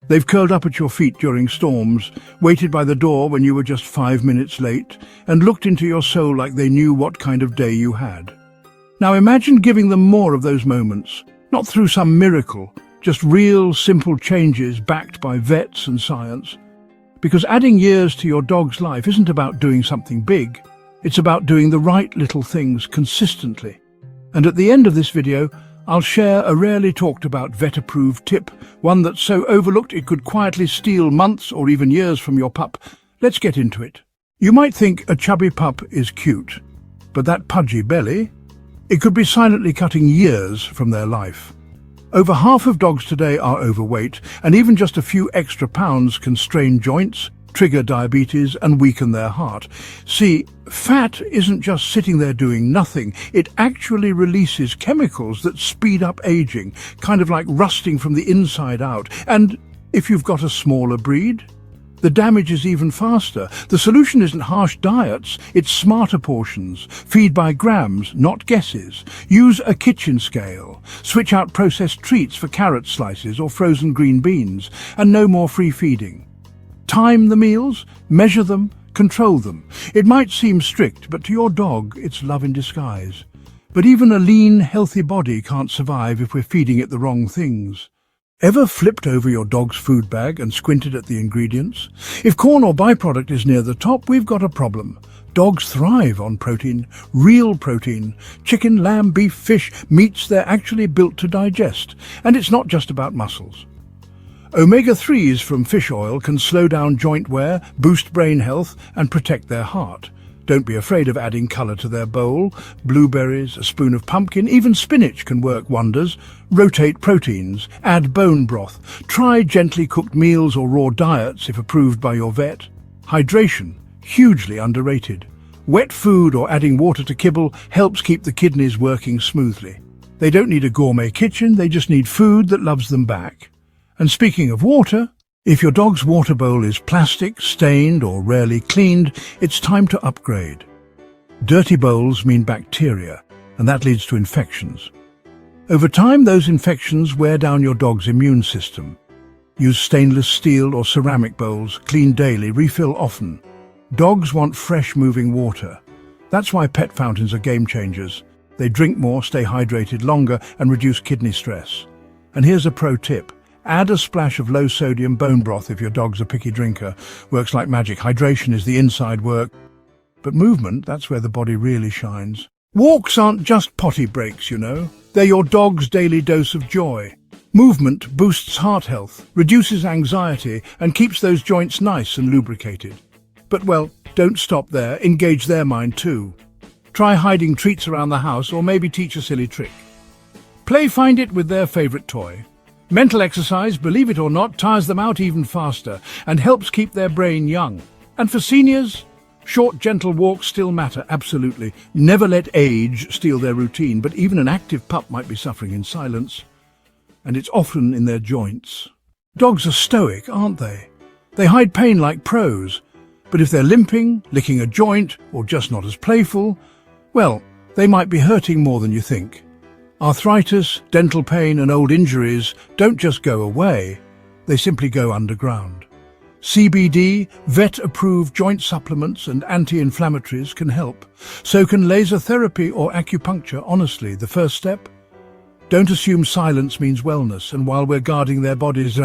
They've curled up at your feet during storms, waited by the door when you were just 5 minutes late, and looked into your soul like they knew what kind of day you had. Now imagine giving them more of those moments, not through some miracle, just real, simple changes backed by vets and science. Because adding years to your dog's life isn't about doing something big, it's about doing the right little things consistently. And at the end of this video, I'll share a rarely talked about vet-approved tip, one that's so overlooked it could quietly steal months or even years from your pup. Let's get into it. You might think a chubby pup is cute, but that pudgy belly, it could be silently cutting years from their life. Over half of dogs today are overweight, and even just a few extra pounds can strain joints, trigger diabetes, and weaken their heart. See, fat isn't just sitting there doing nothing. It actually releases chemicals that speed up aging, kind of like rusting from the inside out. And if you've got a smaller breed, the damage is even faster. The solution isn't harsh diets, it's smarter portions. Feed by grams, not guesses. Use a kitchen scale. Switch out processed treats for carrot slices or frozen green beans. And no more free feeding. Time the meals, measure them, control them. It might seem strict, but to your dog, it's love in disguise. But even a lean, healthy body can't survive if we're feeding it the wrong things. Ever flipped over your dog's food bag and squinted at the ingredients? If corn or byproduct is near the top, we've got a problem. Dogs thrive on protein, real protein. Chicken, lamb, beef, fish, meats they're actually built to digest. And it's not just about muscles. Omega-3s from fish oil can slow down joint wear, boost brain health, and protect their heart. Don't be afraid of adding colour to their bowl. Blueberries, a spoon of pumpkin, even spinach can work wonders. Rotate proteins, add bone broth. Try gently cooked meals or raw diets if approved by your vet. Hydration, hugely underrated. Wet food or adding water to kibble helps keep the kidneys working smoothly. They don't need a gourmet kitchen, they just need food that loves them back. And speaking of water, if your dog's water bowl is plastic, stained or rarely cleaned, it's time to upgrade. Dirty bowls mean bacteria, and that leads to infections. Over time, those infections wear down your dog's immune system. Use stainless steel or ceramic bowls, clean daily, refill often. Dogs want fresh moving water. That's why pet fountains are game changers. They drink more, stay hydrated longer, and reduce kidney stress. And here's a pro tip. Add a splash of low-sodium bone broth if your dog's a picky drinker. Works like magic. Hydration is the inside work. But movement, that's where the body really shines. Walks aren't just potty breaks, you know. They're your dog's daily dose of joy. Movement boosts heart health, reduces anxiety, and keeps those joints nice and lubricated. But, well, don't stop there. Engage their mind too. Try hiding treats around the house or maybe teach a silly trick. Play find it with their favorite toy. Mental exercise, believe it or not, tires them out even faster and helps keep their brain young. And for seniors, short, gentle walks still matter, absolutely. Never let age steal their routine, but even an active pup might be suffering in silence. And it's often in their joints. Dogs are stoic, aren't they? They hide pain like pros. But if they're limping, licking a joint, or just not as playful, well, they might be hurting more than you think. Arthritis, dental pain and old injuries don't just go away, they simply go underground. CBD, vet-approved joint supplements and anti-inflammatories can help. So can laser therapy or acupuncture. Honestly, the first step? Don't assume silence means wellness, and while we're guarding their bodies,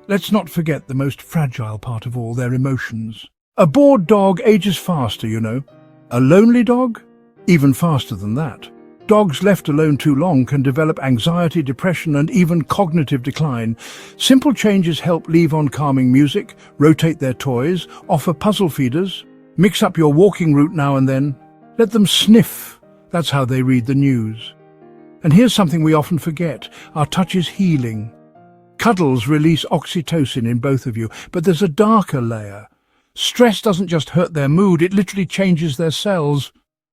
let's not forget the most fragile part of all, their emotions. A bored dog ages faster, you know. A lonely dog? Even faster than that. Dogs left alone too long can develop anxiety, depression, and even cognitive decline. Simple changes help. Leave on calming music, rotate their toys, offer puzzle feeders, mix up your walking route now and then. Let them sniff. That's how they read the news. And here's something we often forget. Our touch is healing. Cuddles release oxytocin in both of you, but there's a darker layer. Stress doesn't just hurt their mood, it literally changes their cells.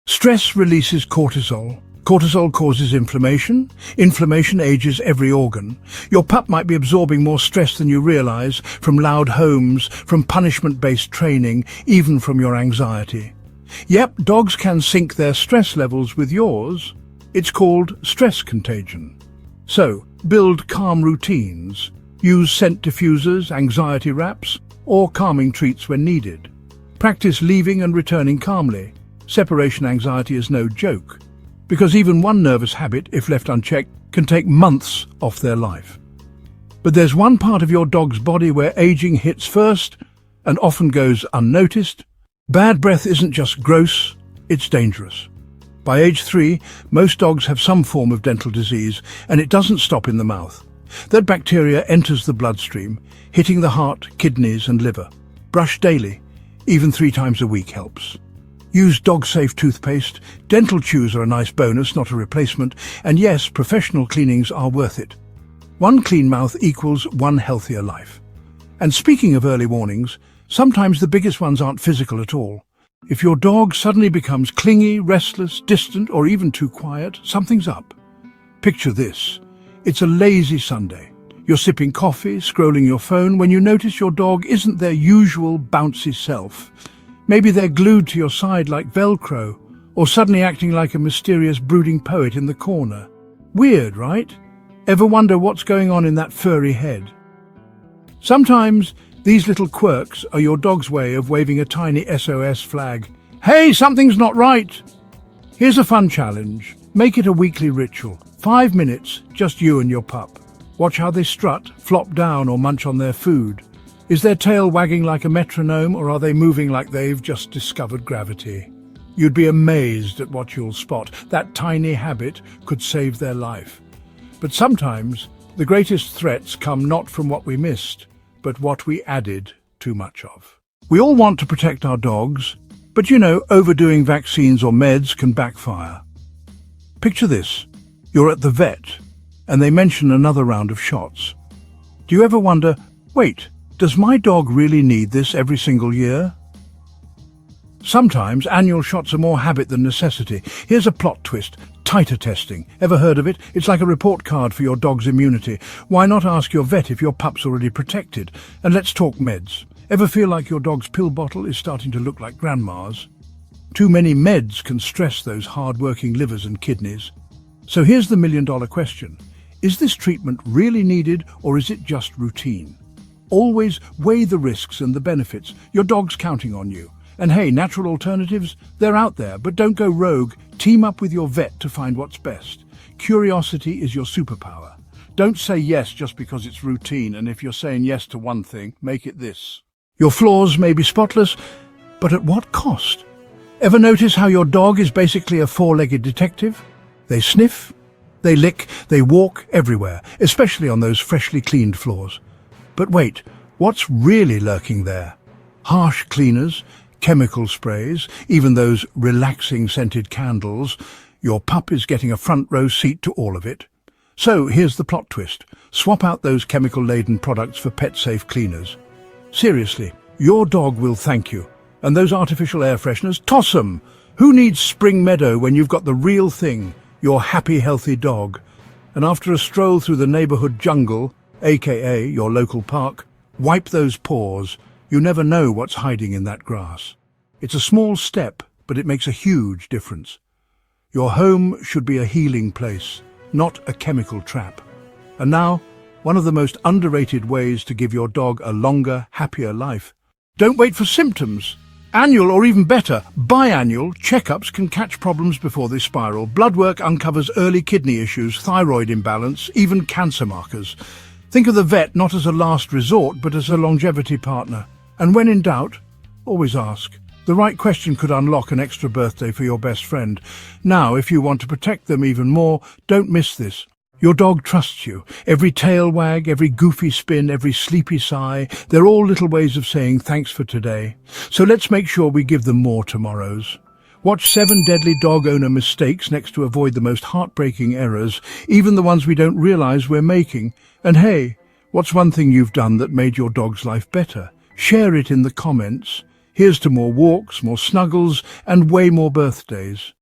Stress releases cortisol. Cortisol causes inflammation. Inflammation ages every organ. Your pup might be absorbing more stress than you realize, from loud homes, from punishment-based training, even from your anxiety. Yep, dogs can sync their stress levels with yours. It's called stress contagion. So, build calm routines. Use scent diffusers, anxiety wraps, or calming treats when needed. Practice leaving and returning calmly. Separation anxiety is no joke, because even one nervous habit, if left unchecked, can take months off their life. But there's one part of your dog's body where aging hits first and often goes unnoticed. Bad breath isn't just gross, it's dangerous. By age 3, most dogs have some form of dental disease, and it doesn't stop in the mouth. That bacteria enters the bloodstream, hitting the heart, kidneys and liver. Brush daily, even 3 times a week helps. Use dog-safe toothpaste. Dental chews are a nice bonus, not a replacement. And yes, professional cleanings are worth it. One clean mouth equals one healthier life. And speaking of early warnings, sometimes the biggest ones aren't physical at all. If your dog suddenly becomes clingy, restless, distant, or even too quiet, something's up. Picture this. It's a lazy Sunday. You're sipping coffee, scrolling your phone, when you notice your dog isn't their usual bouncy self. Maybe they're glued to your side like Velcro, or suddenly acting like a mysterious brooding poet in the corner. Weird, right? Ever wonder what's going on in that furry head? Sometimes these little quirks are your dog's way of waving a tiny SOS flag. Hey, something's not right! Here's a fun challenge. Make it a weekly ritual. 5 minutes, just you and your pup. Watch how they strut, flop down or munch on their food. Is their tail wagging like a metronome, or are they moving like they've just discovered gravity? You'd be amazed at what you'll spot. That tiny habit could save their life. But sometimes the greatest threats come not from what we missed, but what we added too much of. We all want to protect our dogs, but overdoing vaccines or meds can backfire. Picture this. You're at the vet, and they mention another round of shots. Do you ever wonder, wait, does my dog really need this every single year? Sometimes annual shots are more habit than necessity. Here's a plot twist. Titer testing. Ever heard of it? It's like a report card for your dog's immunity. Why not ask your vet if your pup's already protected? And let's talk meds. Ever feel like your dog's pill bottle is starting to look like grandma's? Too many meds can stress those hard-working livers and kidneys. So here's the million-dollar question. Is this treatment really needed, or is it just routine? Always weigh the risks and the benefits. Your dog's counting on you. And hey, natural alternatives, they're out there, but don't go rogue. Team up with your vet to find what's best. Curiosity is your superpower. Don't say yes just because it's routine, and if you're saying yes to one thing, make it this. Your flaws may be spotless, but at what cost? Ever notice how your dog is basically a 4-legged detective? They sniff, they lick, they walk everywhere, especially on those freshly cleaned floors. But wait, what's really lurking there? Harsh cleaners, chemical sprays, even those relaxing scented candles. Your pup is getting a front row seat to all of it. So here's the plot twist. Swap out those chemical-laden products for pet-safe cleaners. Seriously, your dog will thank you. And those artificial air fresheners, toss 'em! Who needs Spring Meadow when you've got the real thing, your happy, healthy dog? And after a stroll through the neighborhood jungle, aka your local park, wipe those paws. You never know what's hiding in that grass. It's a small step, but it makes a huge difference. Your home should be a healing place, not a chemical trap. And now, one of the most underrated ways to give your dog a longer, happier life. Don't wait for symptoms. Annual, or even better, biannual checkups can catch problems before they spiral. Blood work uncovers early kidney issues, thyroid imbalance, even cancer markers. Think of the vet not as a last resort, but as a longevity partner. And when in doubt, always ask. The right question could unlock an extra birthday for your best friend. Now, if you want to protect them even more, don't miss this. Your dog trusts you. Every tail wag, every goofy spin, every sleepy sigh, they're all little ways of saying thanks for today. So let's make sure we give them more tomorrows. Watch 7 deadly dog owner mistakes next to avoid the most heartbreaking errors, even the ones we don't realize we're making. And hey, what's one thing you've done that made your dog's life better? Share it in the comments. Here's to more walks, more snuggles, and way more birthdays.